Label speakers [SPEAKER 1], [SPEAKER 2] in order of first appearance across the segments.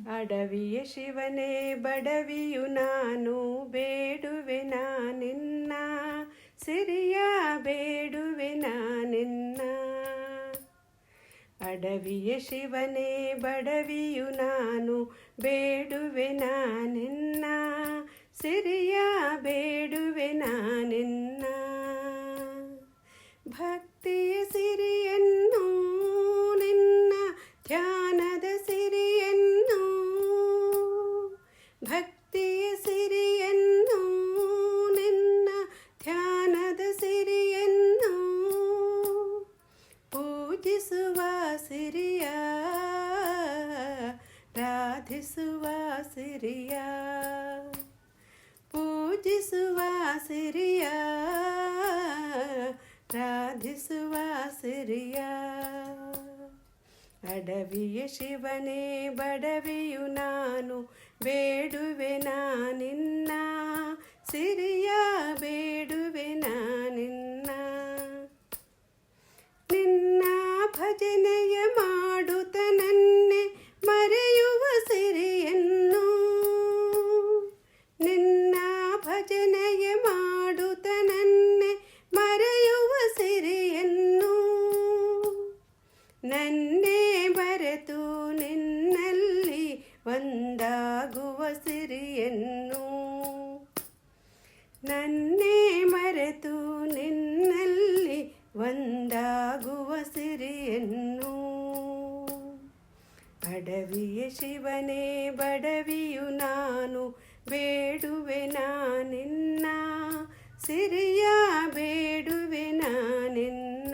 [SPEAKER 1] ಅಡವಿಯ ಶಿವನೇ ಬಡವಿಯು ನಾನು ಬೇಡುವೆ ನಾನಿನ್ನ ಸಿರಿಯ ಬೇಡುವೆ ನಾನಿನ್ನ. ಅಡವಿಯ ಶಿವನೇ ಬಡವಿಯು ನಾನು ಬೇಡುವೆ ನಾನಿನ್ನ ಸಿರಿಯ ಬೇಡುವೆ ನಾನಿನ್ನ. ಭಕ್ತಿಯ ಸಿರಿಯನ್ನು ನಿನ್ನ ಧ್ಯಾನದ ಸಿರಿಯನ್ನು, ಭಕ್ತಿಯ ಸಿರಿಯನ್ನು ನಿನ್ನ ಧ್ಯಾನದ ಸಿರಿಯನ್ನು ಪೂಜಿಸುವ ಸಿರಿಯ ರಾಧಿಸುವ ಸಿರಿಯ, ಪೂಜಿಸುವ ಸಿರಿಯ ರಾಧಿಸುವ ಸಿರಿಯ. ಅಡವಿಯ ಶಿವನೇ ಬಡವಿಯು ನಾನು ಬೇಡುವೆ ನಾನಿನ್ನ ಸಿರಿಯ ಬೇಡುವೆ ನಾನಿನ್ನ. ನಿನ್ನ ಭಜನೆಯ ಮಾಡುತ್ತ ನನ್ನೆ ಮರೆಯುವ ಸಿರಿಯನ್ನು, ನಿನ್ನ ಭಜನೆಯ ಮಾಡುತ್ತ ನನ್ನೆ ಮರೆಯುವ ಸಿರಿಯನ್ನು, ನನ್ನೇ ಮರೆತು ನಿನ್ನಲ್ಲಿ ಒಂದಾಗುವ ಸಿರಿಯನ್ನು, ನನ್ನೇ ಮರೆತು ನಿನ್ನಲ್ಲಿ ಒಂದಾಗುವ ಸಿರಿಯನ್ನು. ಅಡವಿಯ ಶಿವನೇ ಬಡವಿಯು ನಾನು ಬೇಡುವೆ ನಾನಿನ್ನ ಸಿರಿಯ ಬೇಡುವೆ ನಾನಿನ್ನ.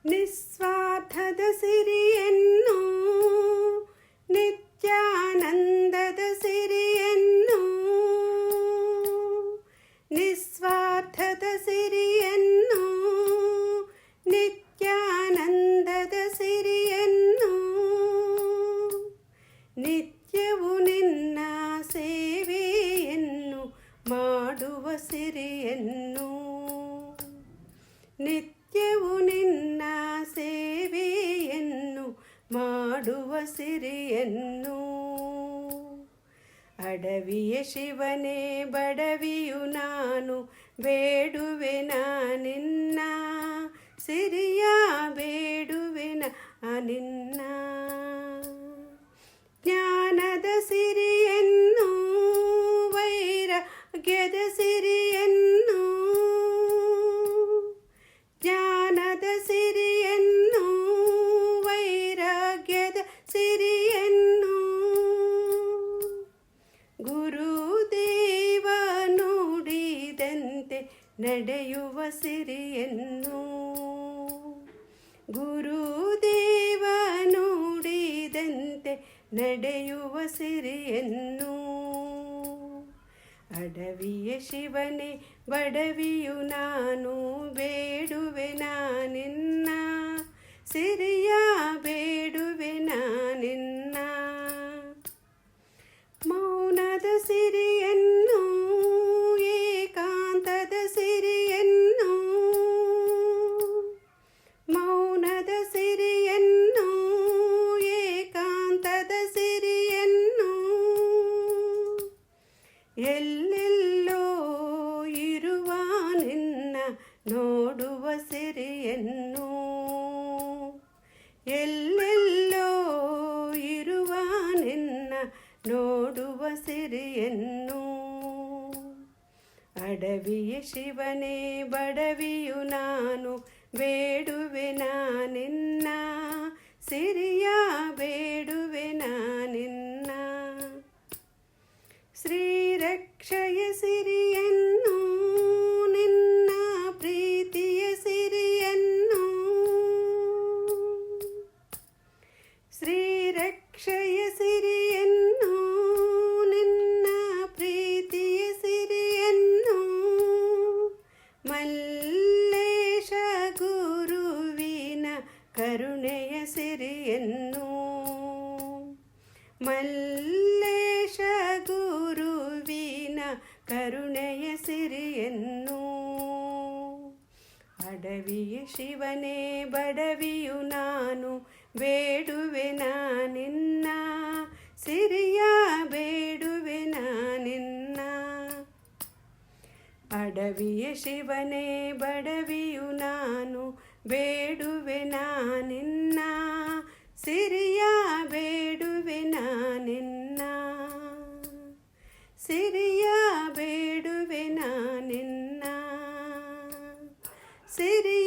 [SPEAKER 1] ನಿಸ್ವಾರ್ಥದ ಸಿರಿಯನ್ನು ನಿತ್ಯಾನಂದದ ಸಿರಿಯನ್ನು, ನಿಸ್ವಾರ್ಥದ ಸಿರಿಯನ್ನು ನಿತ್ಯಾನಂದದ ಸಿರಿಯನ್ನು, ನಿತ್ಯವೂ ನಿನ್ನ ಸೇವೆಯನ್ನು ಮಾಡುವ ಸಿರಿಯನ್ನು, ನಿತ್ಯವೂ ನಿನ್ನ ಸೇವೆಯನ್ನು ಮಾಡುವ ಸಿರಿಯನ್ನು. ಅಡವಿಯ ಶಿವನೇ ಬಡವಿಯು ನಾನು ಬೇಡುವೆ ನಾನಿನ್ನ ಸಿರಿಯ ಬೇಡುವೆ ನಾನಿನ್ನ. ಜ್ಞಾನದ ಸಿರಿಯನ್ನು ವೈರಾಗ್ಯದ ಸಿರಿಯನ್ನು, ಜ್ಞಾನದ ಸಿರಿಯನ್ನು ವೈರಾಗ್ಯದ ಸಿರಿಯನ್ನು, ಗುರುದೇವ ನುಡಿದಂತೆ ನಡೆಯುವ ಸಿರಿಯನ್ನು, ಗುರುದೇವ ನುಡಿದಂತೆ ನಡೆಯುವ ಸಿರಿಯನ್ನು. ಅಡವಿಯ ಶಿವನೇ ಬಡವಿಯು ನಾನು ಬೇಡುವೆ ನಾನಿನ್ನ ಸಿರಿಯ ಬೇಡುವೆ ನಾನಿನ್ನ. ಮೌನದ ಸಿರಿಯನ್ನು ಏಕಾಂತದ ಸಿರಿಯನ್ನು, ಮೌನದ ಸಿರಿಯನ್ನು ಏಕಾಂತದ ಸಿರಿಯನ್ನು, ಎಲ್ಲೆಲ್ಲೋ ಇರುವ ನಿನ್ನ ನೋಡುವ ಸಿರಿಯನ್ನು, ಎಲ್ಲೆಲ್ಲೋ ಇರುವ ನಿನ್ನ ನೋಡುವ ಸಿರಿಯನ್ನು. ಅಡವಿಯ ಶಿವನೇ ಬಡವಿಯು ನಾನು ಬೇಡುವೆ ನಾನಿನ್ನ ಸಿರಿಯ ಬೇಡುವೆ ನಾನಿನ್ನ. ಶ್ರೀರಕ್ಷೆಯ ಸಿರಿಯನ್ನು ನಿನ್ನ ಪ್ರೀತಿಯ ಸಿರಿಯನ್ನು, ಶ್ರೀರಕ್ಷೆಯ ಸಿರಿಯನ್ನು ನಿನ್ನ ಪ್ರೀತಿಯ ಸಿರಿಯನ್ನು, ಮಲ್ಲೇಶ ಗುರುವಿನ ಕರುಣೆಯ ಸಿರಿಯನ್ನು, ಮಲ್ಲೇಶ ಗುರುವಿನ ಕರುಣೆಯ ಸಿರಿಯನ್ನು. ಅಡವಿಯ ಶಿವನೇ ಬಡವಿಯು ನಾನು ಬೇಡುವೆ ನಿನ್ನ ಸಿರಿಯ ಬೇಡುವೆ ನಿನ್ನ ಅಡವಿಯ ಶಿವನೇ ಬಡವಿಯು ನಾನು ಬೇಡುವೆ ನಿನ್ನ ಸಿರಿಯ ಬೇಡುವೆ ನಿನ್ನ ಸಿರಿಯ ಬೇಡುವೆ ನಿನ್ನ ಸಿರಿಯ